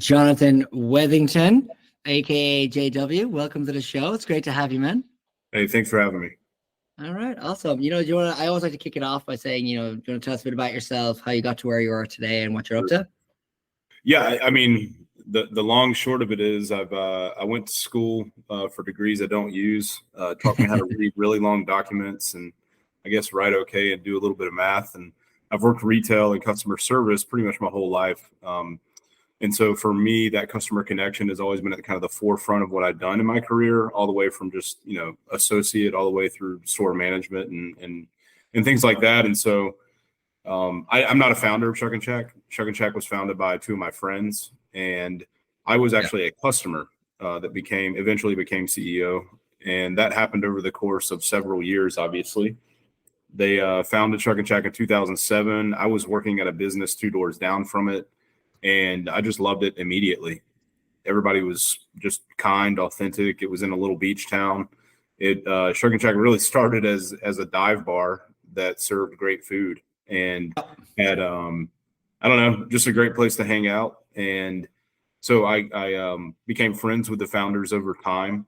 Jonathan Weathington, aka JW. Welcome to the show. It's great to have you, man. Hey, thanks for having me. All right, awesome. Do you want to? I always like to kick it off by saying, do you want to tell us a bit about yourself, how you got to where you are today, and what you're up to? Yeah, I mean, the long short of it is I went to school for degrees I don't use. Taught me how to read really long documents and I guess write okay and do a little bit of math. And I've worked retail and customer service pretty much my whole life. And so for me, that customer connection has always been at kind of the forefront of what I've done in my career, all the way from just, associate all the way through store management and things like that. And so I'm not a founder of Shuckin Shack. Shuckin Shack was founded by two of my friends, and I was actually a customer that eventually became CEO. And that happened over the course of several years, obviously. They founded Shuckin Shack in 2007. I was working at a business 2 doors down from it. And I just loved it immediately. Everybody was just kind, authentic. It was in a little beach town. Shuckin Shack really started as a dive bar that served great food and had I don't know, just a great place to hang out. And so I became friends with the founders over time,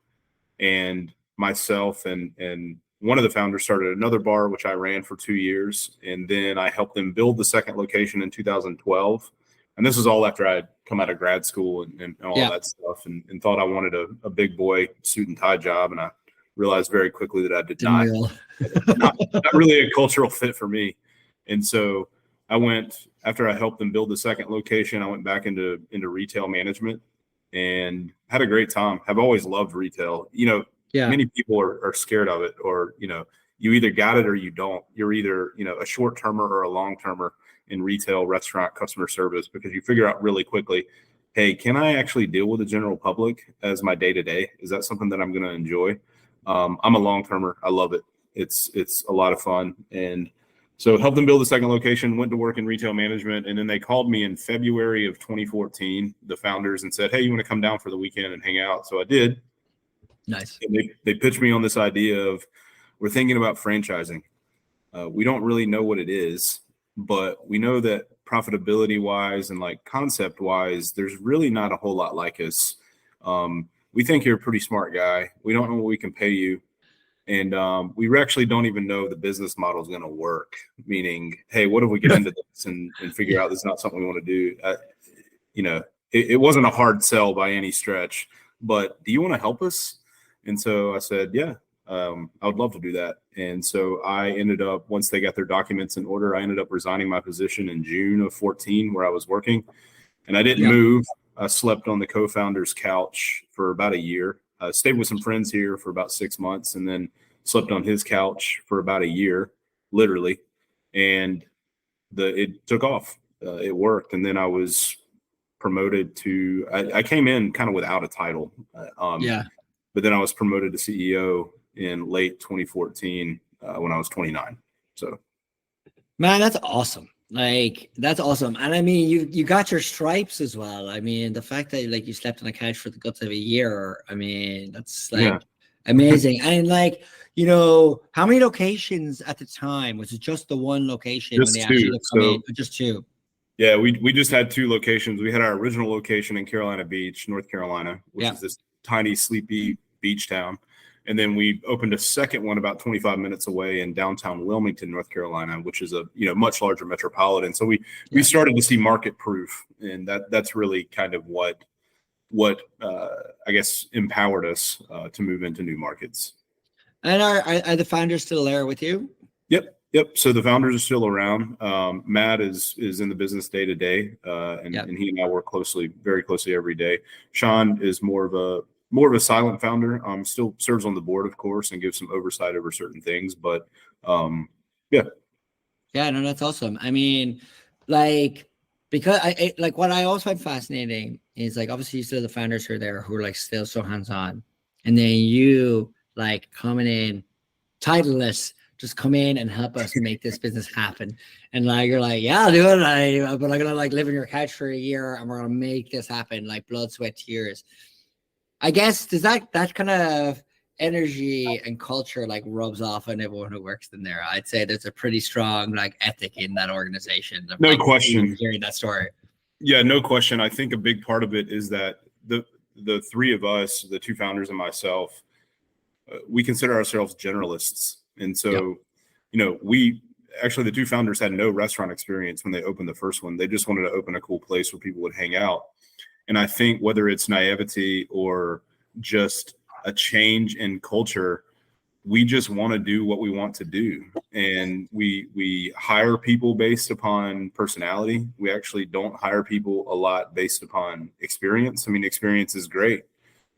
and myself and one of the founders started another bar, which I ran for 2 years, and then I helped them build the second location in 2012. And this was all after I had come out of grad school and all that stuff and thought I wanted a big boy suit and tie job. And I realized very quickly that I did not really a cultural fit for me. And so after I helped them build the second location, I went back into retail management and had a great time. I've always loved retail. Many people are scared of it, or, you either got it or you don't. You're either, a short termer or a long termer in retail, restaurant, customer service, because you figure out really quickly, hey, can I actually deal with the general public as my day-to-day? Is that something that I'm going to enjoy? I'm a long-termer. I love it. It's a lot of fun. And so helped them build the second location, went to work in retail management. And then they called me in February of 2014, the founders, and said, hey, you want to come down for the weekend and hang out? So I did. Nice. And they pitched me on this idea of, we're thinking about franchising. We don't really know what it is, but we know that profitability wise and like concept wise, there's really not a whole lot like us. We think you're a pretty smart guy. We don't know what we can pay you. And we actually don't even know the business model is going to work. Meaning, hey, what if we get into this and figure out this is not something we want to do? It wasn't a hard sell by any stretch, but do you want to help us? And so I said, yeah. I would love to do that. And so I ended up, once they got their documents in order, I ended up resigning my position in June of 14 where I was working. And I didn't move. I slept on the co-founder's couch for about a year. I stayed with some friends here for about 6 months and then slept on his couch for about a year, literally. And it took off. It worked. And then I was promoted to, I came in kind of without a title. But then I was promoted to CEO in late 2014 when I was 29. So, man, that's awesome. That's awesome. And I mean, you got your stripes as well. I mean, the fact that you slept on the couch for the guts of a year, I mean, that's amazing. And how many locations at the time? Was it just the one location just when they two. actually come in? Just two. Yeah, we just had 2 locations. We had our original location in Carolina Beach, North Carolina, which is this tiny, sleepy beach town. And then we opened a second one about 25 minutes away in downtown Wilmington, North Carolina, which is a much larger metropolitan. So we started to see market proof, and that's really kind of what I guess empowered us to move into new markets. And are the founders still there with you? Yep. So the founders are still around. Matt is in the business day to day, and he and I work very closely every day. Sean is more of a silent founder. Still serves on the board, of course, and gives some oversight over certain things. But no, that's awesome. I mean, because what I always find fascinating is obviously you still have the founders who are there who are still so hands on, and then you coming in, titleless, just come in and help us make this business happen. And you're yeah, I'll do it. But I'm gonna live on your couch for a year, and we're gonna make this happen, blood, sweat, tears. I guess does that kind of energy and culture rubs off on everyone who works in there? I'd say there's a pretty strong ethic in that organization. No question. Hearing that story. Yeah, no question. I think a big part of it is that the three of us, the two founders and myself, we consider ourselves generalists. And Yep. so, you know, we actually, the two founders had no restaurant experience when they opened the first one. They just wanted to open a cool place where people would hang out. And I think whether it's naivety or just a change in culture, we just want to do what we want to do. And we hire people based upon personality. We actually don't hire people a lot based upon experience. I mean, experience is great,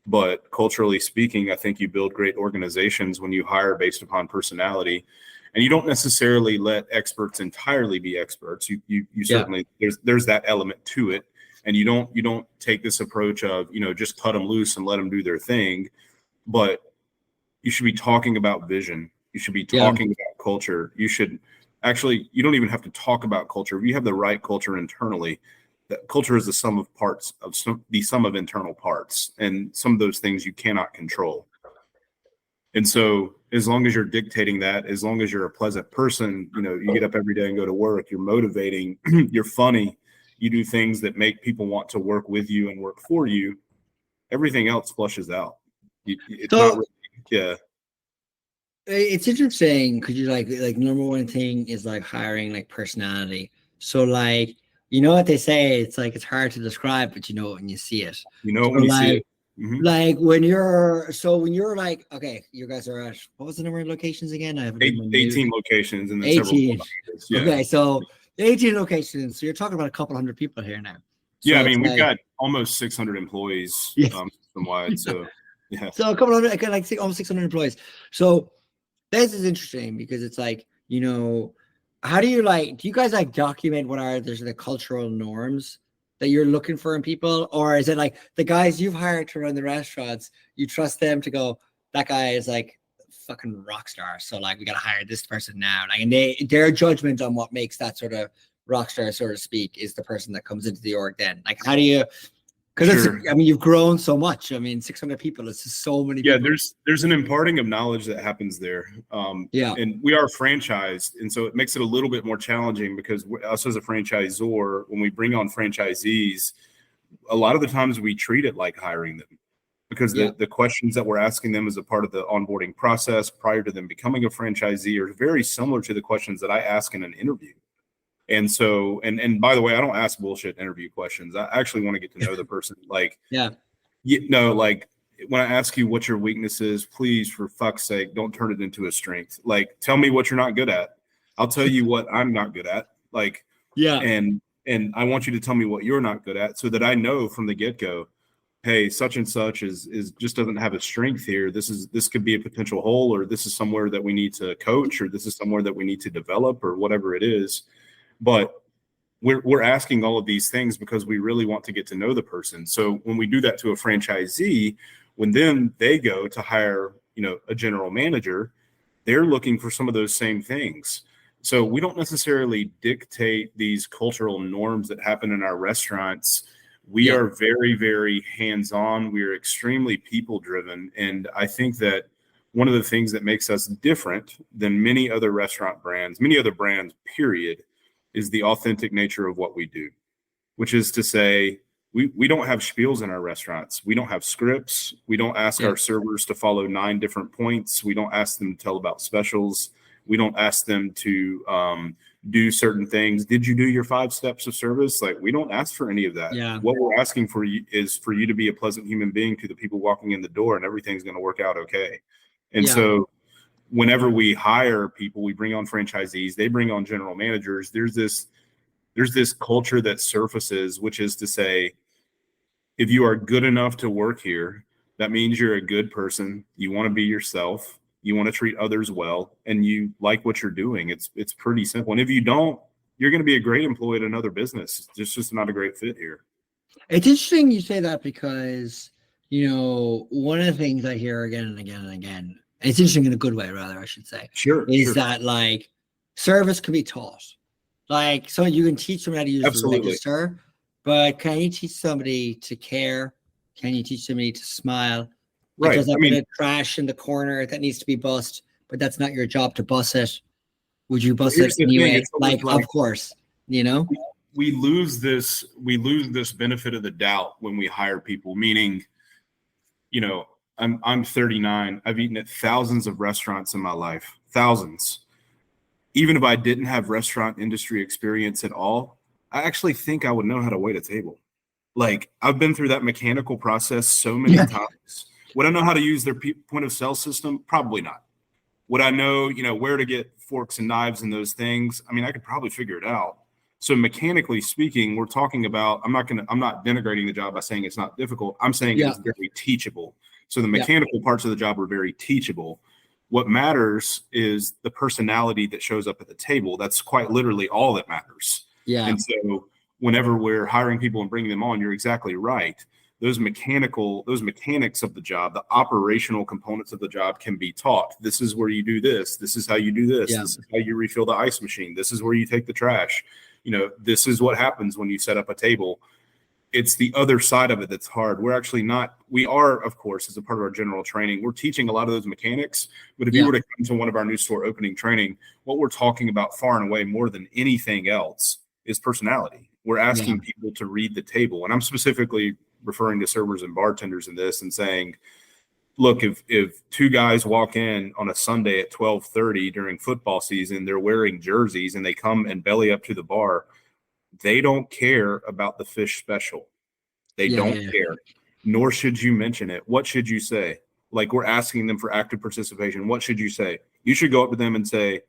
but culturally speaking, I think you build great organizations when you hire based upon personality. And you don't necessarily let experts entirely be experts. You certainly, there's that element to it. And you don't take this approach of, you know, just cut them loose and let them do their thing. But you should be talking about vision. You should be talking about culture. You should actually, you don't even have to talk about culture. If you have the right culture internally, that culture is the sum of parts of the sum of internal parts. And some of those things you cannot control. And so as long as you're dictating that, as long as you're a pleasant person, you know, you get up every day and go to work, you're motivating, you're funny, you do things that make people want to work with you and work for you, everything else flushes out. It's not really, yeah. It's interesting because you like number one thing is like hiring like personality. So like, you know what they say, it's like it's hard to describe, but you know it when you see it. You know, when you see it. Mm-hmm. Like when you're like, okay, you guys are at, what was the number of locations again? I have 18 locations and then 18. Yeah. Okay, so 18 locations. So you're talking about a couple hundred people here now. So yeah, I mean, we've got almost 600 employees wide. So yeah. So a couple hundred, like almost 600 employees. So this is interesting because it's like, you know, how do you do you guys like document what are the cultural norms that you're looking for in people? Or is it like the guys you've hired to run the restaurants, you trust them to go, that guy is like fucking rock star. So like, we got to hire this person now. Like, and their judgment on what makes that sort of rock star, so to speak, is the person that comes into the org then. Like, how do you, because I mean, you've grown so much. I mean, 600 people, it's just so many people. Yeah, there's an imparting of knowledge that happens there. And we are franchised. And so it makes it a little bit more challenging because us as a franchisor, when we bring on franchisees, a lot of the times we treat it like hiring them because the questions that we're asking them as a part of the onboarding process prior to them becoming a franchisee are very similar to the questions that I ask in an interview. And so, and by the way, I don't ask bullshit interview questions. I actually want to get to know the person. Like, like when I ask you what your weakness is, please, for fuck's sake, don't turn it into a strength. Like, tell me what you're not good at. I'll tell you what I'm not good at. Like, and I want you to tell me what you're not good at so that I know from the get-go, hey, such and such is just doesn't have a strength here. This could be a potential hole, or this is somewhere that we need to coach, or this is somewhere that we need to develop, or whatever it is. But we're asking all of these things because we really want to get to know the person. So when we do that to a franchisee, when then they go to hire, you know, a general manager, they're looking for some of those same things. So we don't necessarily dictate these cultural norms that happen in our restaurants. We are very, very hands-on. We are extremely people-driven. And I think that one of the things that makes us different than many other restaurant brands, many other brands, period, is the authentic nature of what we do, which is to say, we don't have spiels in our restaurants. We don't have scripts. We don't ask our servers to follow 9 different points. We don't ask them to tell about specials. We don't ask them to do certain things. Did you do your 5 steps of service? Like, we don't ask for any of that. Yeah. What we're asking for you is for you to be a pleasant human being to the people walking in the door, and everything's going to work out okay. And so whenever we hire people, we bring on franchisees, they bring on general managers, there's this culture that surfaces, which is to say, if you are good enough to work here, that means you're a good person. You want to be yourself. You want to treat others well, and you like what you're doing. It's pretty simple. And if you don't, you're going to be a great employee at another business. It's just not a great fit here. It's interesting you say that because, you know, one of the things I hear again and again and again, and it's interesting in a good way, rather, I should say, is that like service can be taught. Like, so you can teach someone how to use the register, but can you teach somebody to care? Can you teach somebody to smile? Right. There's a bit of trash in the corner that needs to be bussed, but that's not your job to bus it. Would you bus it anyway? Like, of course, you know? we lose this benefit of the doubt when we hire people, meaning, you know, I'm 39. I've eaten at thousands of restaurants in my life, thousands. Even if I didn't have restaurant industry experience at all, I actually think I would know how to wait a table. Like, I've been through that mechanical process so many times. Would I know how to use their point of sale system? Probably not. Would I know, you know, where to get forks and knives and those things? I mean, I could probably figure it out. So mechanically speaking, we're talking about, I'm not denigrating the job by saying it's not difficult. I'm saying it's very teachable. So the mechanical parts of the job are very teachable. What matters is the personality that shows up at the table. That's quite literally all that matters. Yeah. And so whenever we're hiring people and bringing them on, you're exactly right. Those mechanics of the job, the operational components of the job can be taught. This is where you do this. This is how you do this. Yeah. This is how you refill the ice machine. This is where you take the trash. You know, this is what happens when you set up a table. It's the other side of it that's hard. We are, of course, as a part of our general training, we're teaching a lot of those mechanics. But if you were to come to one of our new store opening training, what we're talking about far and away more than anything else is personality. We're asking people to read the table. And I'm specifically referring to servers and bartenders in this and saying, look, if two guys walk in on a Sunday at 12:30 during football season, they're wearing jerseys and they come and belly up to the bar, they don't care about the fish special. They don't care, nor should you mention it. What should you say? Like, we're asking them for active participation. What should you say? You should go up to them and say,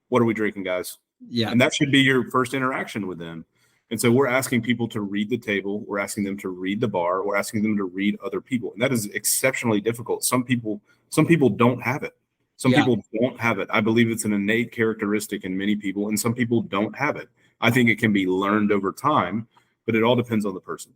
what are we drinking, guys? Yeah. And that should be your first interaction with them. And so we're asking people to read the table. We're asking them to read the bar. We're asking them to read other people. And that is exceptionally difficult. Some people don't have it. Some people don't have it. I believe it's an innate characteristic in many people, and some people don't have it. I think it can be learned over time, but it all depends on the person.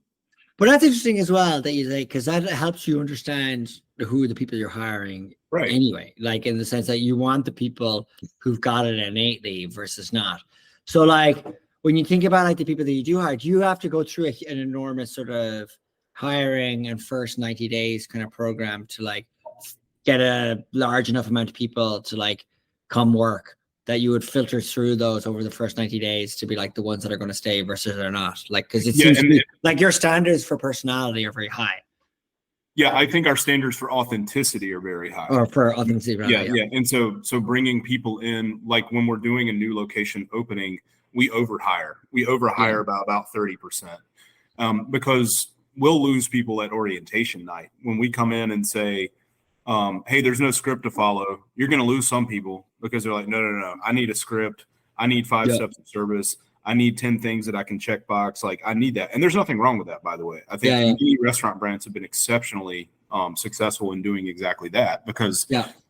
But that's interesting as well that you say, because that helps you understand who the people you're hiring anyway, like in the sense that you want the people who've got it innately versus not. So like, when you think about like the people that you do hire, do you have to go through an enormous sort of hiring and first 90 days kind of program to like get a large enough amount of people to like come work, that you would filter through those over the first 90 days to be like the ones that are going to stay versus they're not? Like, because it seems to be, like your standards for personality are very high. Yeah, I think our standards for authenticity are very high. Or for authenticity, right? Yeah. And so bringing people in, like when we're doing a new location opening, we overhire. We overhire by about 30%, because we'll lose people at orientation night. When we come in and say, hey, there's no script to follow, you're going to lose some people because they're like, no. I need a script. I need 5 steps of service. I need 10 things that I can check box. Like, I need that. And there's nothing wrong with that, by the way. I think many restaurant brands have been exceptionally successful in doing exactly that, because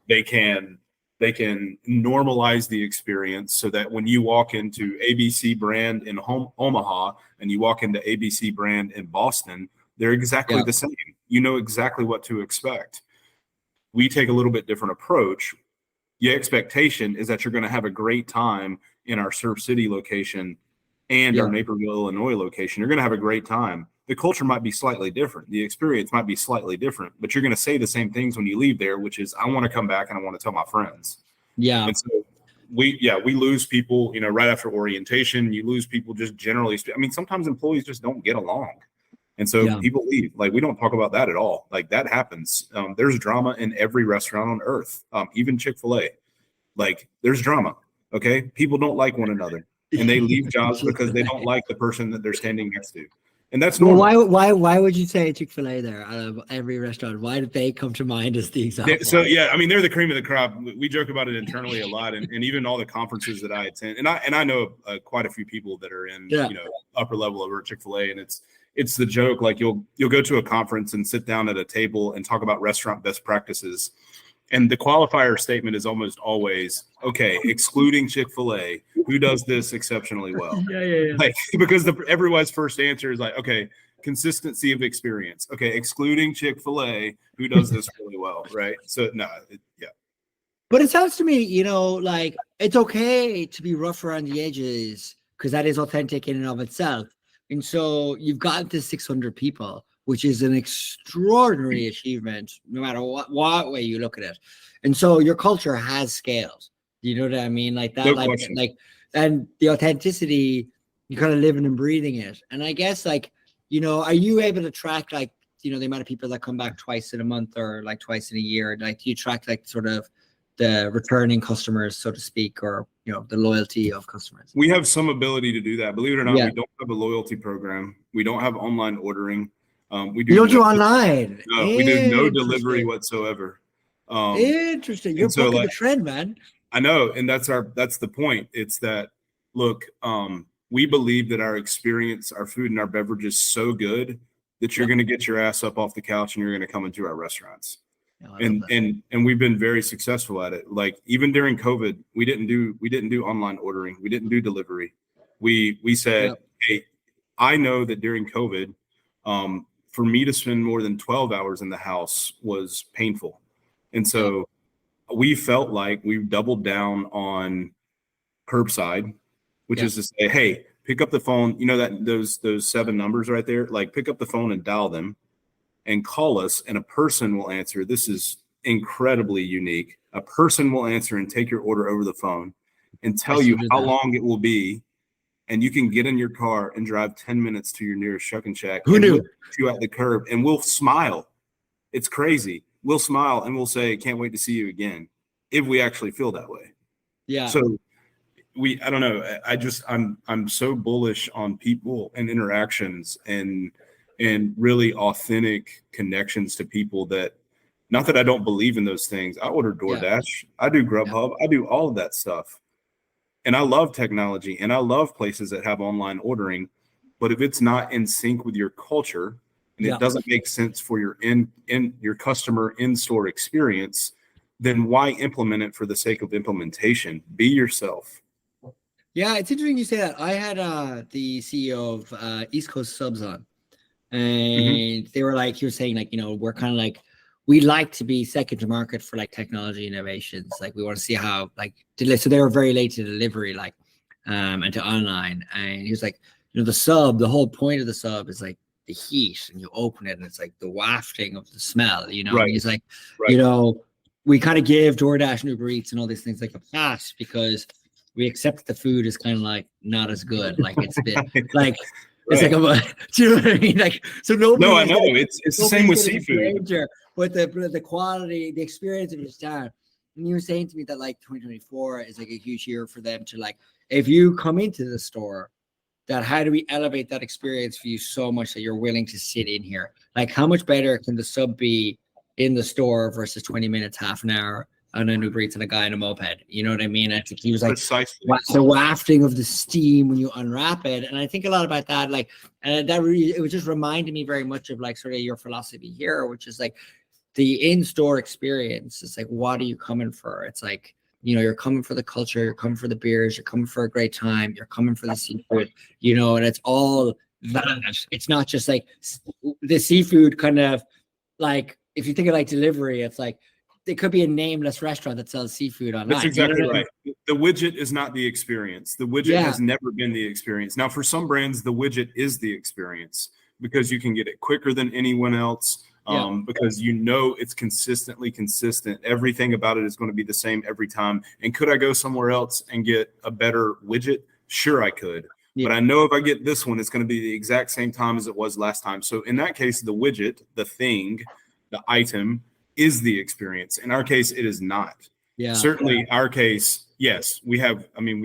they can normalize the experience so that when you walk into ABC brand in Omaha and you walk into ABC brand in Boston, they're exactly the same. You know exactly what to expect. We take a little bit different approach. The expectation is that you're going to have a great time in our Surf City location and our Naperville, Illinois location. You're going to have a great time. The culture might be slightly different. The experience might be slightly different, but you're going to say the same things when you leave there, which is, I want to come back and I want to tell my friends. Yeah. And so we lose people, you know, right after orientation. You lose people just generally. I mean, sometimes employees just don't get along. And so people leave. Like, we don't talk about that at all. Like, that happens. There's drama in every restaurant on earth, even Chick-fil-A. Like, there's drama. Okay. People don't like one another, and they leave jobs because they don't like the person that they're standing next to. And that's normal. Well, why would you say Chick-fil-A there out of every restaurant? Why did they come to mind as the example? So, I mean, they're the cream of the crop. We joke about it internally a lot, and even all the conferences that I attend, and I know quite a few people that are in, you know, upper level over at Chick-fil-A, and it's the joke. Like, you'll go to a conference and sit down at a table and talk about restaurant best practices. And the qualifier statement is almost always, okay, excluding Chick-fil-A, who does this exceptionally well? Like, because everyone's first answer is like, okay, consistency of experience. Okay, excluding Chick-fil-A, who does this really well, right? So, no, But it sounds to me, you know, like, it's okay to be rough around the edges because that is authentic in and of itself. And so you've gotten to 600 people, which is an extraordinary achievement, no matter what way you look at it. And so your culture has scales. You know what I mean? Like that, no like, and the authenticity you're kind of living and breathing it. And I guess like, are you able to track like, the amount of people that come back twice in a month or like twice in a year? Like, do you track like sort of the returning customers, so to speak, or, the loyalty of customers? We have some ability to do that. Believe it or not, Yeah. we don't have a loyalty program. We don't have online ordering. We You don't do no, online. no, we do no delivery whatsoever. Interesting. You're and so bucking the like, trend, man. I know, and that's the point. It's that, look, we believe that our experience, our food and our beverage is so good that you're going to get your ass up off the couch and you're going to come into our restaurants. And we've been very successful at it. Like even during COVID, we didn't do online ordering. We didn't do delivery. We said, hey, I know that during COVID, for me to spend more than 12 hours in the house was painful. And so we felt like we doubled down on curbside, which is to say, hey, pick up the phone. That those 7 numbers right there, like pick up the phone and dial them and call us, and a person will answer. This is incredibly unique. A person will answer and take your order over the phone and tell you how long it will be. And you can get in your car and drive 10 minutes to your nearest Shuckin Shack. Who knew? We'll put you at the curb and we'll smile. It's crazy. We'll smile and we'll say, can't wait to see you again, if we actually feel that way. Yeah. So I don't know. I'm so bullish on people and interactions and really authentic connections to people, that not that I don't believe in those things. I order DoorDash. I do Grubhub. I do all of that stuff. And I love technology and I love places that have online ordering, but if it's not in sync with your culture and it doesn't make sense for your your customer in-store experience, then why implement it for the sake of implementation? Be yourself. Yeah, it's interesting you say that. I had the CEO of East Coast Subs on, and they were like, he was saying like, we're kind of like, we like to be second to market for like technology innovations. Like we want to see how so they were very late to delivery, like, and to online. And he was like, the sub, the whole point of the sub is like the heat, and you open it and it's like the wafting of the smell, Right. And he's like, we kind of give DoorDash and Uber Eats and all these things like a pass because we accept the food is kind of like not as good. Like it's a bit like, it's like, do you know what I mean? Like, so nobody. No, I know. It's the same with seafood. But the quality, the experience of each time. And you were saying to me that like 2024 is like a huge year for them to like, if you come into the store, that how do we elevate that experience for you so much that you're willing to sit in here? Like how much better can the sub be in the store versus 20 minutes, half an hour on an Uber Eats and a guy in a moped? You know what I mean? I think he was like, the wafting of the steam when you unwrap it. And I think a lot about that, like, and that really, it was just reminding me very much of like sort of your philosophy here, which is like the in-store experience. It's like, what are you coming for? It's like, you're coming for the culture, you're coming for the beers, you're coming for a great time, you're coming for the seafood, and it's all that. It's not just like the seafood kind of like, if you think of like delivery, it's like, it could be a nameless restaurant that sells seafood online. That's exactly right. The widget is not the experience. The widget has never been the experience. Now, for some brands, the widget is the experience because you can get it quicker than anyone else. Because it's consistently consistent. Everything about it is going to be the same every time. And could I go somewhere else and get a better widget? Sure, I could. But I know if I get this one, it's going to be the exact same time as it was last time. So in that case, the widget, the thing, the item is the experience. In our case, it is not. Certainly our case, yes, we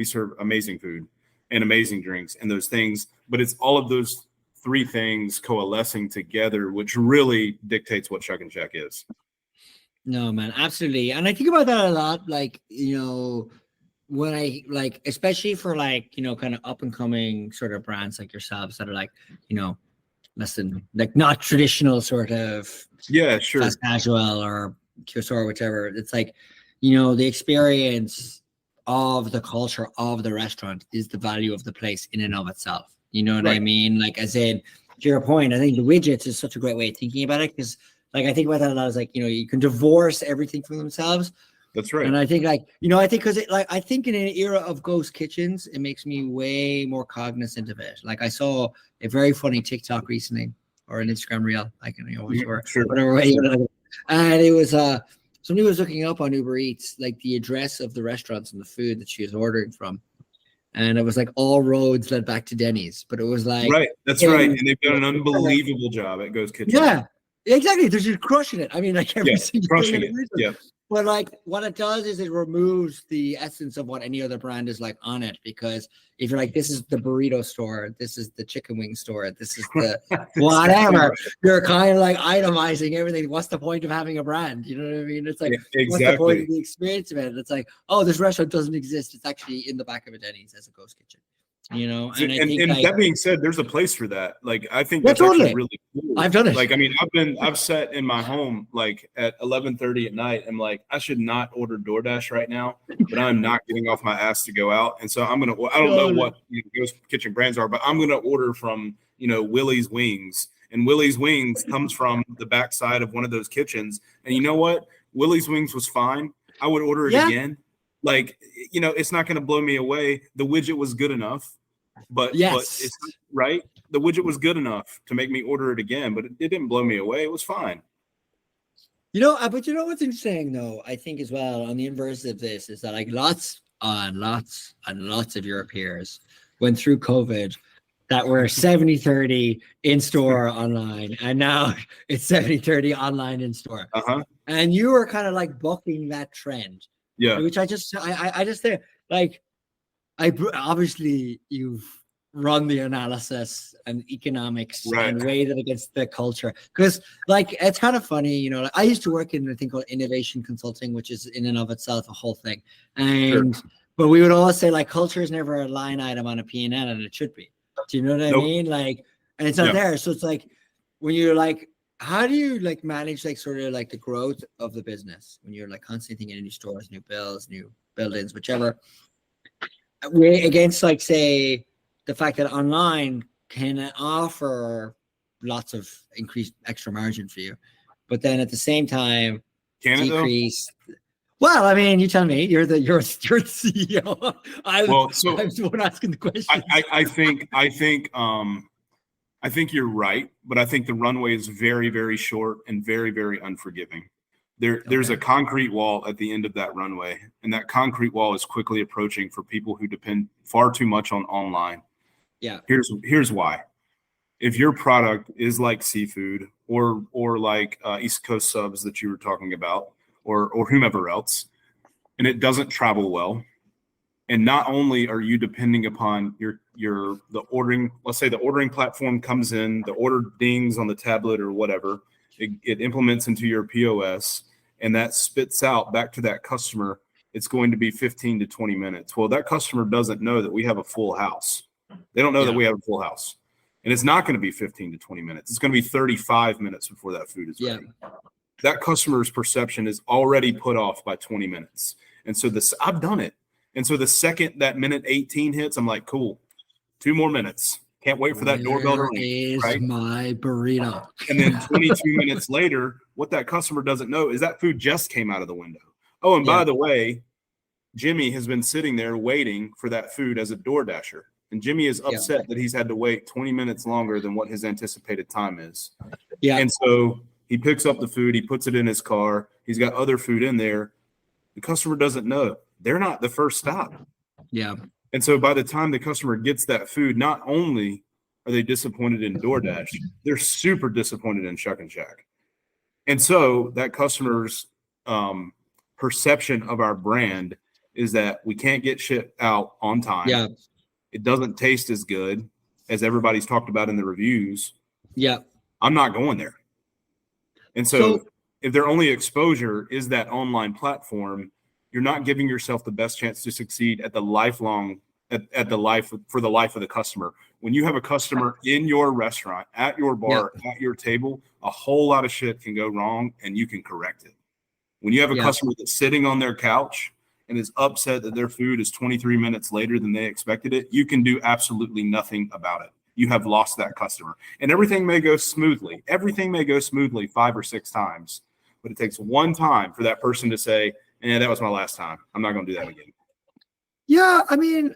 serve amazing food and amazing drinks and those things, but it's all of those 3 things coalescing together, which really dictates what Shuckin Shack is. No, man, absolutely. And I think about that a lot. Like, when I like, especially for like, kind of up and coming sort of brands like yourselves that are like, less than like not traditional sort of fast casual or QSR or whichever. It's like, the experience of the culture of the restaurant is the value of the place in and of itself. You know what I mean? Like, as in, to your point, I think the widgets is such a great way of thinking about it because, like, I think about that a lot. Is like, you can divorce everything from themselves. That's right. And I think, like, I think because I think in an era of ghost kitchens, it makes me way more cognizant of it. Like, I saw a very funny TikTok recently or an Instagram reel, whatever way. And it was somebody was looking up on Uber Eats like the address of the restaurants and the food that she was ordering from. and it was like all roads led back to Denny's, but it was like right. That's right. And they've done an unbelievable job at Ghost Kitchen. Yeah, exactly. They're just crushing it. I mean, like every Yeah, single crushing thing. it. Yeah. But like what it does is it removes the essence of what any other brand is like on it. Because if you're like, this is the burrito store, this is the chicken wing store, this is the whatever, you're kind of like itemizing everything. What's the point of having a brand? You know what I mean? It's like, what's the point of the experience of it? It's like, oh, this restaurant doesn't exist. It's actually in the back of a Denny's as a ghost kitchen. You know, and I think like, that being said, there's a place for that. Like, I think that's actually really cool. I've done it. Like, I mean, I've sat in my home like at 11:30 at night. I'm like, I should not order DoorDash right now, but I'm not getting off my ass to go out. And so I don't know what Ghost Kitchen brands are, but I'm gonna order from Willie's Wings. And Willie's Wings comes from the backside of one of those kitchens. And you know what? Willie's Wings was fine. I would order it again. Like, it's not going to blow me away. The widget was good enough, but it's right. The widget was good enough to make me order it again, but it didn't blow me away. It was fine. But what's interesting though, I think as well on the inverse of this is that like lots of your peers went through COVID that were 70-30 in store online, and now it's 70-30 online in store. And you were kind of like bucking that trend. Yeah, which I just think like obviously you've run the analysis and economics and weighed it against the culture, because like it's kind of funny, like, I used to work in a thing called innovation consulting, which is in and of itself a whole thing, and but we would always say like culture is never a line item on a P&L, and it should be. Do you know what I mean? Like, and it's not there, so it's like when you're like, how do you like manage like sort of like the growth of the business when you're like constantly thinking of new stores, new builds, new buildings, whichever, against like say the fact that online can offer lots of increased extra margin for you, but then at the same time decrease. Well, I mean, you tell me. You're the CEO. I'm the one asking the question. I think you're right, but I think the runway is very, very short and very, very unforgiving. There's a concrete wall at the end of that runway, and that concrete wall is quickly approaching for people who depend far too much on online. Yeah. Here's why. If your product is like seafood or like East Coast subs that you were talking about, or whomever else, and it doesn't travel well, and not only are you depending upon the ordering, let's say the ordering platform comes in, the order dings on the tablet or whatever, it implements into your POS, and that spits out back to that customer, it's going to be 15 to 20 minutes. Well, that customer doesn't know that we have a full house. They don't know that we have a full house. And it's not going to be 15 to 20 minutes. It's going to be 35 minutes before that food is ready. That customer's perception is already put off by 20 minutes. And so I've done it. And so the second that minute 18 hits, I'm like, cool, 2 more minutes. Can't wait for that doorbell to ring. Right? My burrito. And then 22 minutes later, what that customer doesn't know is that food just came out of the window. Oh, and by the way, Jimmy has been sitting there waiting for that food as a DoorDasher. And Jimmy is upset that he's had to wait 20 minutes longer than what his anticipated time is. Yeah. And so he picks up the food, he puts it in his car. He's got other food in there. The customer doesn't know. They're not the first stop. Yeah. And so by the time the customer gets that food, not only are they disappointed in DoorDash, they're super disappointed in Shuckin Shack. And so that customer's perception of our brand is that we can't get shit out on time. Yeah. It doesn't taste as good as everybody's talked about in the reviews. Yeah. I'm not going there. And so if their only exposure is that online platform, you're not giving yourself the best chance to succeed at the lifelong, at the life for the life of the customer. When you have a customer in your restaurant, at your bar, at your table, a whole lot of shit can go wrong and you can correct it. When you have a customer that's sitting on their couch and is upset that their food is 23 minutes later than they expected it, you can do absolutely nothing about it. You have lost that customer. And everything may go smoothly. Everything may go smoothly 5 or 6 times, but it takes one time for that person to say, that was my last time. I'm not going to do that again. Yeah, I mean,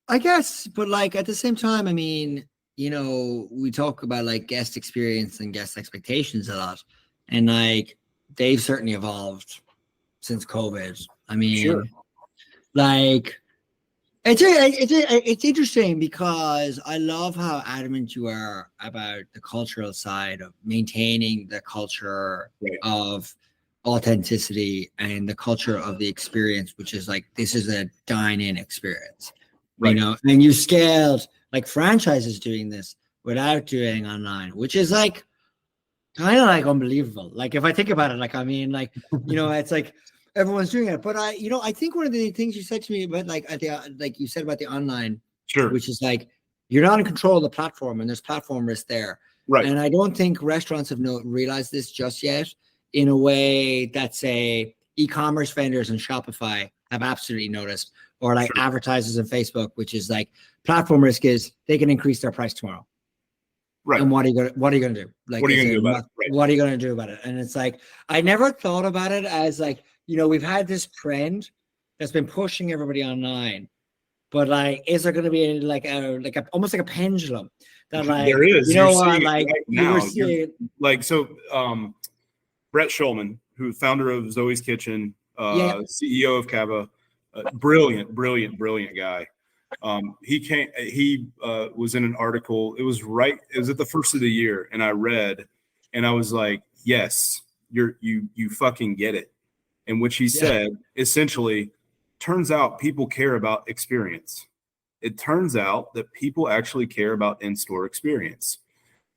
I guess, but like at the same time, I mean, we talk about like guest experience and guest expectations a lot. And like they've certainly evolved since COVID. I mean, like It's interesting because I love how adamant you are about the cultural side of maintaining the culture Right. of authenticity and the culture of the experience, which is like this is a dine-in experience, Right. and you scaled like franchises doing this without doing online, which is like kind of like unbelievable. Like if I think about it, like I mean, like it's like everyone's doing it. But I think one of the things you said to me about like at the like you said about the online, Sure. which is like you're not in control of the platform and there's platform risk there. Right. And I don't think restaurants have realized this just yet in a way that say e-commerce vendors and Shopify have absolutely noticed, or like Sure. advertisers on Facebook, which is like platform risk is they can increase their price tomorrow. Right. And what are you gonna do? Like, what are you gonna do about it? Right. What are you gonna do about it? And it's like I never thought about it as like we've had this trend that's been pushing everybody online, but like, is there gonna be like a almost like a pendulum that like There is. you're seeing like it right you now. were seeing like so. Brett Schulman, who founder of Zoe's Kitchen, CEO of Cava, brilliant guy. He was in an article. It was at the first of the year, and I read, and I was like, yes, you fucking get it. And which he said, essentially, turns out people care about experience. It turns out that people actually care about in-store experience.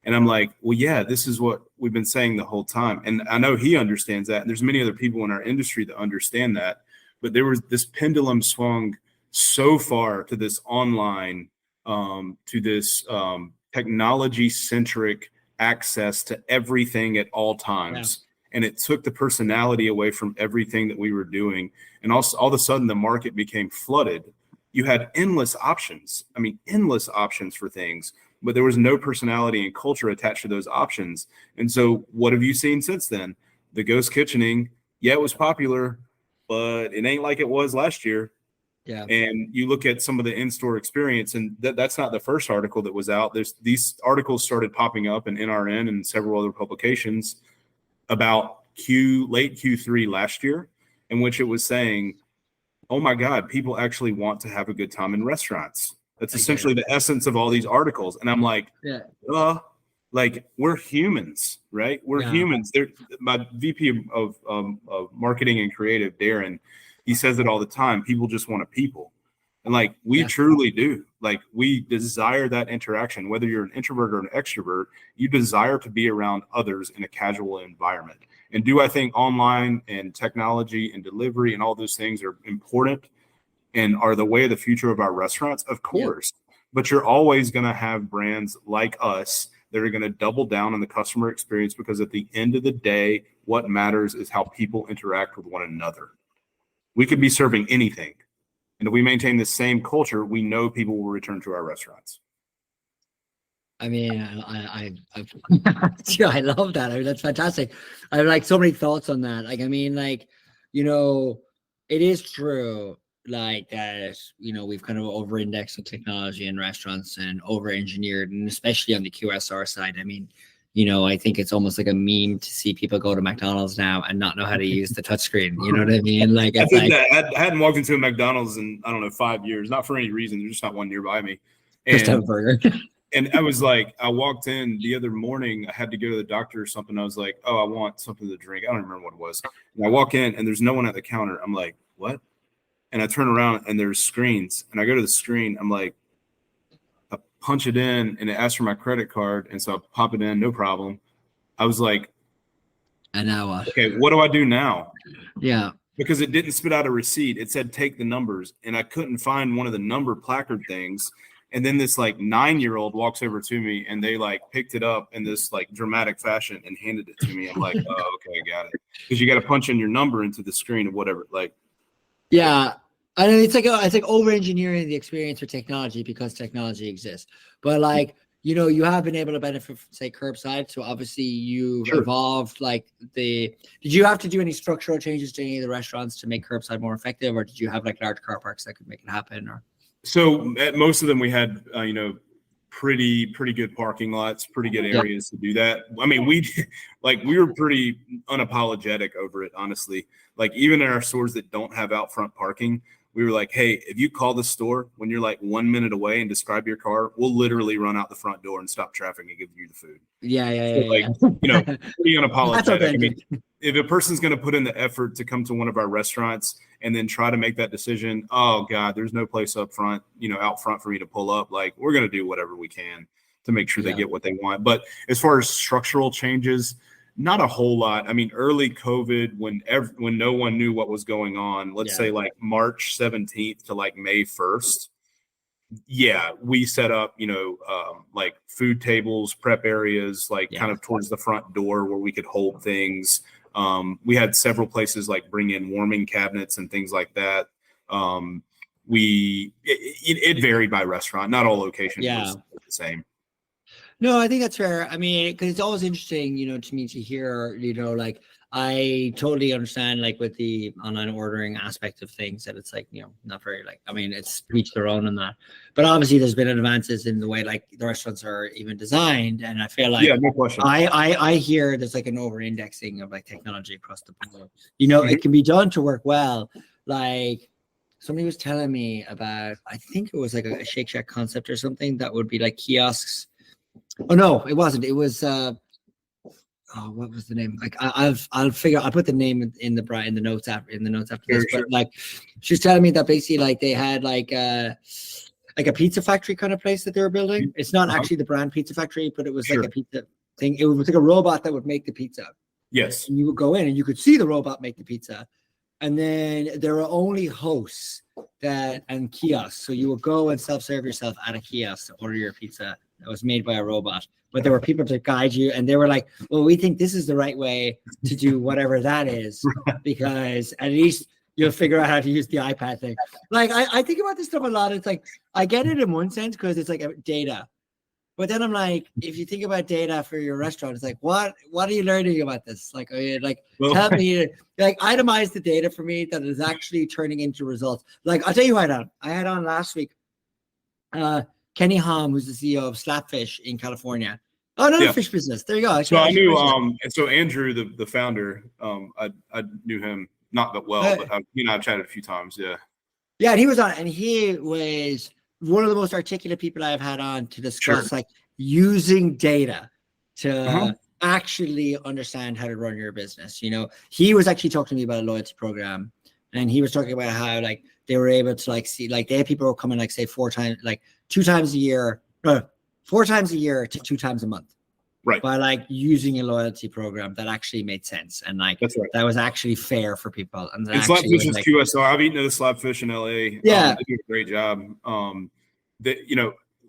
And I'm like, well, yeah, this is what we've been saying the whole time. And I know he understands that. And there's many other people in our industry that understand that. But there was this pendulum swung so far to this online, to this technology-centric access to everything at all times. Yeah. And it took the personality away from everything that we were doing. And also, all of a sudden, the market became flooded. You had endless options. I mean, endless options for things. But there was no personality and culture attached to those options. And so what have you seen since then? The ghost kitchening, it was popular, but it ain't like it was last year. Yeah. And you look at some of the in-store experience, and that's not the first article that was out. These articles started popping up in NRN and several other publications about late Q3 last year, in which it was saying, oh my God, people actually want to have a good time in restaurants. That's essentially the essence of all these articles. And I'm like, like we're humans, right? We're humans. My VP of marketing and creative, Darren, he says it all the time. People just want a people. And like, we truly do. Like, we desire that interaction. Whether you're an introvert or an extrovert, you desire to be around others in a casual environment. And do I think online and technology and delivery and all those things are important and are the way of the future of our restaurants? Of course. But you're always going to have brands like us that are going to double down on the customer experience, because at the end of the day, what matters is how people interact with one another. We could be serving anything. And if we maintain the same culture, we know people will return to our restaurants. I mean, I love that. I mean, that's fantastic. I have like so many thoughts on that. Like, I mean, like, it is true, like that, we've kind of over-indexed on technology in restaurants and over-engineered, and especially on the QSR side. I mean, I think it's almost like a meme to see people go to McDonald's now and not know how to use the touchscreen. You know what I mean? Like, it's I hadn't walked into a McDonald's in, 5 years, not for any reason. There's just not one nearby me. Just have a burger. And I was like, I walked in the other morning, I had to go to the doctor or something. I was like, oh, I want something to drink. I don't remember what it was. And I walk in and there's no one at the counter. I'm like, what? And I turn around and there's screens. And I go to the screen. I'm like, I punch it in and it asks for my credit card. And so I pop it in, no problem. I was like, and now what? Okay, what do I do now? Yeah. Because it didn't spit out a receipt. It said, take the numbers. And I couldn't find one of the number placard things. And then this like 9-year-old walks over to me and they like picked it up in this like dramatic fashion and handed it to me. I'm like, oh, okay, I got it. Because you got to punch in your number into the screen or whatever. Like, yeah. I mean, it's like over-engineering the experience for technology because technology exists. But like, you have been able to benefit from, say, curbside. So obviously you've evolved did you have to do any structural changes to any of the restaurants to make curbside more effective? Or did you have like large car parks that could make it happen? Or so at most of them, we had, pretty good parking lots, pretty good areas to do that. I mean, we were pretty unapologetic over it, honestly. Like even in our stores that don't have out front parking, we were like, hey, if you call the store when you're like 1 minute away and describe your car, we'll literally run out the front door and stop traffic and give you the food. Yeah. Pretty That's unapologetic. I mean, authentic. if a person's going to put in the effort to come to one of our restaurants and then try to make that decision, oh God, there's no place up front, out front for me to pull up. Like, we're going to do whatever we can to make sure they get what they want. But as far as structural changes, not a whole lot. I mean, early COVID, when no one knew what was going on, let's say like March 17th to like May 1st. Yeah, we set up, like food tables, prep areas, like kind of towards the front door where we could hold things. We had several places like bring in warming cabinets and things like that. It varied by restaurant. Not all locations was the same. No, I think that's fair. I mean, because it's always interesting, to me to hear, like, I totally understand, like, with the online ordering aspect of things, that it's like, not very, like, I mean, it's each their own on that. But obviously, there's been advances in the way, like, the restaurants are even designed, and I feel like, no question. I hear there's like an over-indexing of like technology across the board. It can be done to work well. Like, somebody was telling me about, I think it was like a Shake Shack concept or something that would be like kiosks. Oh no, it wasn't. It was what was the name? Like I'll put the name in the notes after this. But like she's telling me that basically like they had like a pizza factory kind of place that they were building. It's not actually the brand Pizza Factory, but it was like a pizza thing. It was like a robot that would make the pizza. Yes. And you would go in and you could see the robot make the pizza. And then there were only hosts and kiosks. So you would go and self-serve yourself at a kiosk to order your pizza that was made by a robot. But there were people to guide you, and they were like, well, we think this is the right way to do whatever that is, because at least you'll figure out how to use the iPad thing. Like, I think about this stuff a lot. It's like, I get it in one sense because it's like data. But then I'm like, if you think about data for your restaurant, it's like, what are you learning about this? Like, help me, like, itemize the data for me that is actually turning into results. Like, I'll tell you what I had on last week, Kenny Hom, who's the CEO of Slapfish in California. Oh, another fish business. There you go. So I knew, and so Andrew, the founder, I knew him not that well, but I've chatted a few times. Yeah. Yeah, and he was on, and he was one of the most articulate people I've had on to discuss like using data to actually understand how to run your business. He was actually talking to me about a loyalty program, and he was talking about how like they were able to like see, like, they had people who were coming like say 4 times, like 2 times a year, 4 times a year to 2 times a month. Right. By like using a loyalty program that actually made sense, and like that was actually fair for people. And Slapfish is QSR. I've eaten at a Slapfish in LA. Yeah. They do a great job.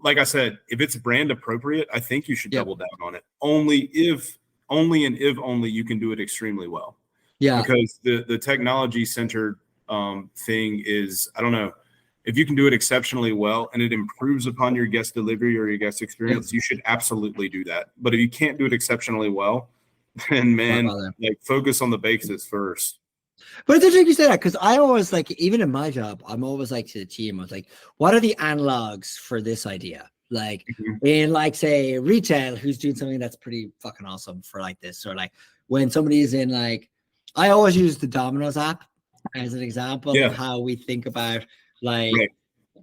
Like I said, if it's brand appropriate, I think you should double down on it. Only if you can do it extremely well. Yeah. Because the technology centered thing is, I don't know, if you can do it exceptionally well and it improves upon your guest delivery or your guest experience, you should absolutely do that. But if you can't do it exceptionally well, then like focus on the basics first. But it's interesting you say that, because I always like, even in my job, I'm always like to the team, I was like, what are the analogs for this idea? Like in like say retail, who's doing something that's pretty fucking awesome for like this, or like when somebody's in like, I always use the Domino's app as an example of how we think about like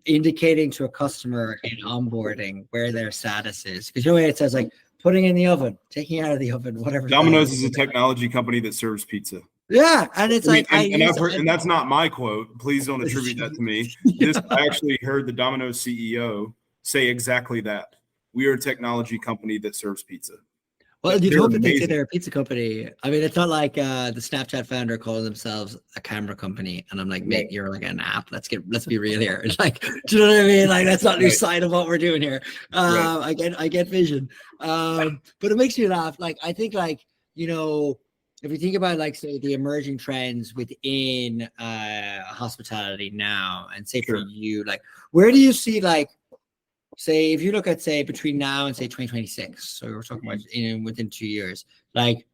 indicating to a customer in onboarding where their status is. Because it says like putting in the oven, taking it out of the oven, whatever. Domino's is a technology company that serves pizza. Yeah, and it's and that's not my quote. Please don't attribute that to me. I actually heard the Domino's CEO say exactly that. We are a technology company that serves pizza. Well, you'd hope that they say they're a pizza company. I mean, it's not like the Snapchat founder calling themselves a camera company, and I'm like, mate, you're like an app. Let's be real here. It's like, do you know what I mean? Like, that's not the side of what we're doing here. I get vision, but it makes me laugh. Like, I think, like, if you think about like say the emerging trends within hospitality now, and say for you, like, where do you see like, say, if you look at say between now and say 2026, so we're talking about within 2 years, like,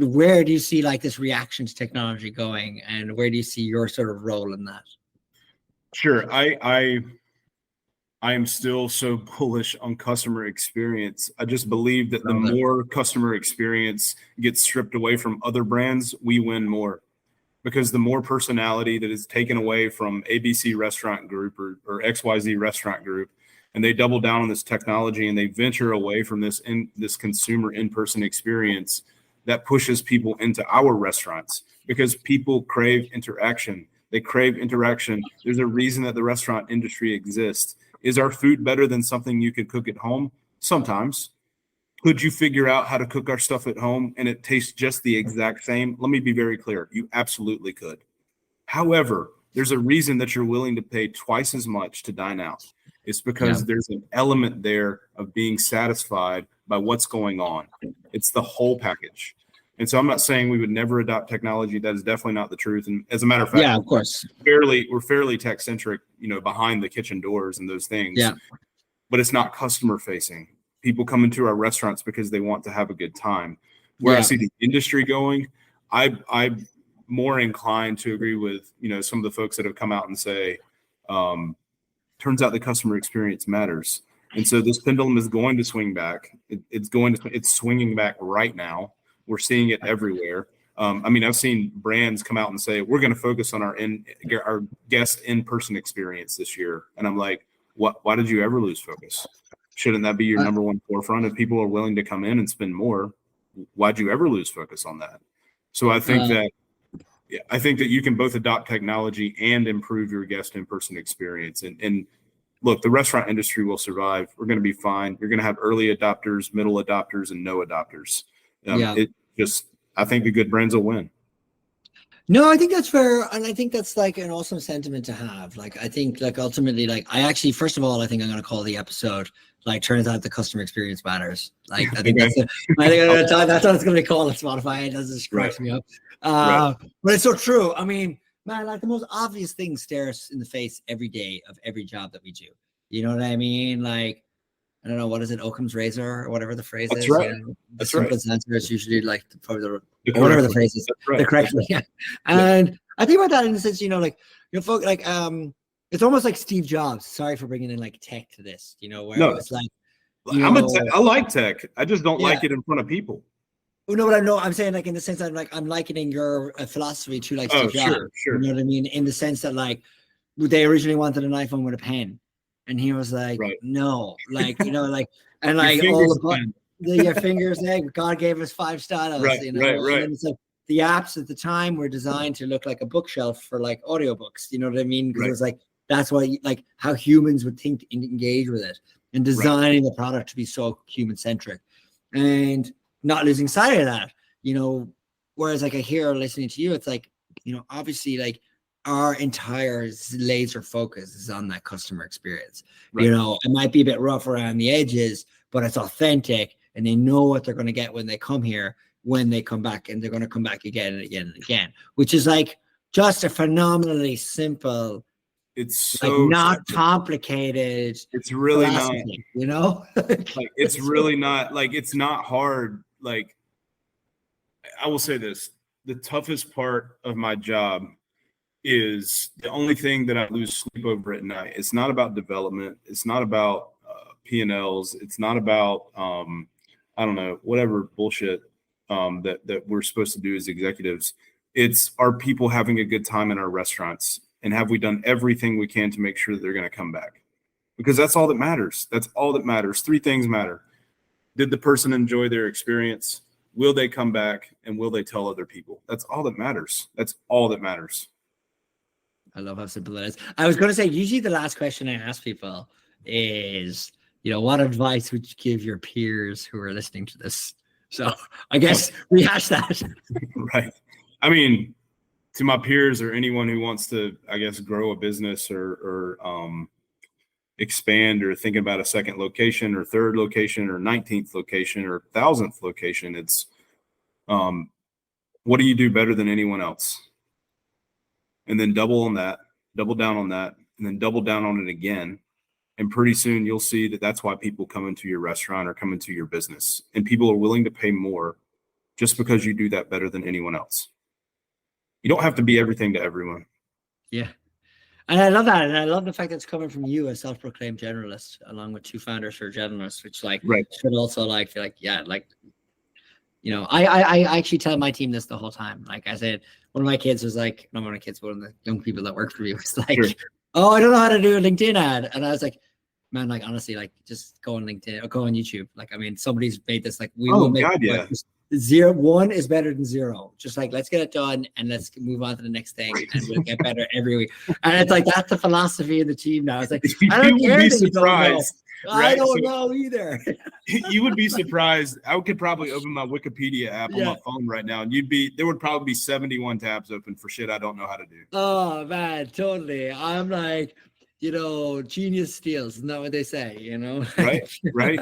where do you see like this reaction to technology going, and where do you see your sort of role in that? Sure. I am still so bullish on customer experience. I just believe that more customer experience gets stripped away from other brands, we win more. because the more personality that is taken away from ABC Restaurant Group or XYZ Restaurant Group, and they double down on this technology and they venture away from this consumer in-person experience that pushes people into our restaurants, because people crave interaction. They crave interaction. There's a reason that the restaurant industry exists. Is our food better than something you could cook at home? Sometimes. Could you figure out how to cook our stuff at home and it tastes just the exact same? Let me be very clear. You absolutely could. However, there's a reason that you're willing to pay twice as much to dine out. It's because there's an element there of being satisfied by what's going on. It's the whole package. And so I'm not saying we would never adopt technology. That is definitely not the truth. And as a matter of fact, yeah, of course, we're fairly tech centric, behind the kitchen doors and those things. Yeah. But it's not customer facing. People come into our restaurants because they want to have a good time. Where I see the industry going, I'm more inclined to agree with, some of the folks that have come out and say, turns out the customer experience matters. And so this pendulum is going to swing back. It's swinging back right now. We're seeing it everywhere. I've seen brands come out and say, we're going to focus on our guest in-person experience this year. And I'm like, why did you ever lose focus? Shouldn't that be your number one forefront? If people are willing to come in and spend more, why'd you ever lose focus on that? So I think that you can both adopt technology and improve your guest in-person experience. And look, the restaurant industry will survive. We're going to be fine. You're going to have early adopters, middle adopters, and no adopters. I think the good brands will win. No, I think that's fair. And I think that's like an awesome sentiment to have. Like, I think like ultimately, like first of all, I think I'm going to call the episode, like, turns out the customer experience matters. Like, I think that's what it's going to be called on Spotify. It doesn't scratch me up. But it's so true. I mean, man, like the most obvious thing stares in the face every day of every job that we do. You know what I mean? Like, I don't know, what is it, Occam's razor or whatever the phrase is. Right. The simplest answer is usually like whatever the phrase is, the correct one. Yeah. And I think about that in the sense, it's almost like Steve Jobs. Sorry for bringing in like tech to this, where it's like, I like tech. I just don't like it in front of people. No, but I'm saying like in the sense that I'm likening your philosophy to like Steve Jobs. Sure. You know what I mean? In the sense that like they originally wanted an iPhone with a pen. And he was like, no, like, and like your fingers, like God gave us 5 stylus, Right. And it's like the apps at the time were designed to look like a bookshelf for like audiobooks. You know what I mean? Because it was like, that's why, like how humans would think and engage with it, and designing the product to be so human centric and not losing sight of that, whereas like I hear listening to you, it's like, obviously like, our entire laser focus is on that customer experience. It might be a bit rough around the edges, but it's authentic, and they know what they're going to get when they come here, when they come back, and they're going to come back again and again and again, which is like just a phenomenally simple. It's so like not complicated. It's really not, like it's really not, like, it's not hard. Like, I will say this, the toughest part of my job is the only thing that I lose sleep over at night. It's not about development. It's not about P&Ls. It's not about, I don't know, whatever bullshit that we're supposed to do as executives. It's, are people having a good time in our restaurants? And have we done everything we can to make sure that they're going to come back? Because that's all that matters. That's all that matters. 3 things matter. Did the person enjoy their experience? Will they come back? And will they tell other people? That's all that matters. That's all that matters. I love how simple it is. I was going to say, usually the last question I ask people is, what advice would you give your peers who are listening to this? So I guess rehash that. Right. I mean, to my peers or anyone who wants to, I guess, grow a business or expand or thinking about a second location or third location or 19th location or 1,000th location, it's what do you do better than anyone else? And then double down on that, and then double down on it again. And pretty soon you'll see that that's why people come into your restaurant or come into your business. And people are willing to pay more just because you do that better than anyone else. You don't have to be everything to everyone. Yeah. And I love that. And I love the fact that it's coming from you, a self-proclaimed generalist, along with 2 founders who are generalists, which should also feel like, you know, I actually tell my team this the whole time. Like I said, one of my kids was like, not one of my kids, one of the young people that work for me was like, Sure. oh, I don't know how to do a LinkedIn ad. And I was like, man, like honestly, like just go on LinkedIn or go on YouTube. Like, I mean, somebody's made this, like we will make God, yeah. 1 is better than 0. Just like, let's get it done and let's move on to the next thing and we'll get better every week. And it's like, that's the philosophy of the team now. It's like, I don't care be that you don't know. surprised. Right? I don't know either. You would be surprised. I could probably open my Wikipedia app on my phone right now, and there would probably be 71 tabs open for shit I don't know how to do. Oh man, totally. I'm like, you know, genius steals. Isn't that what they say? You know, Right.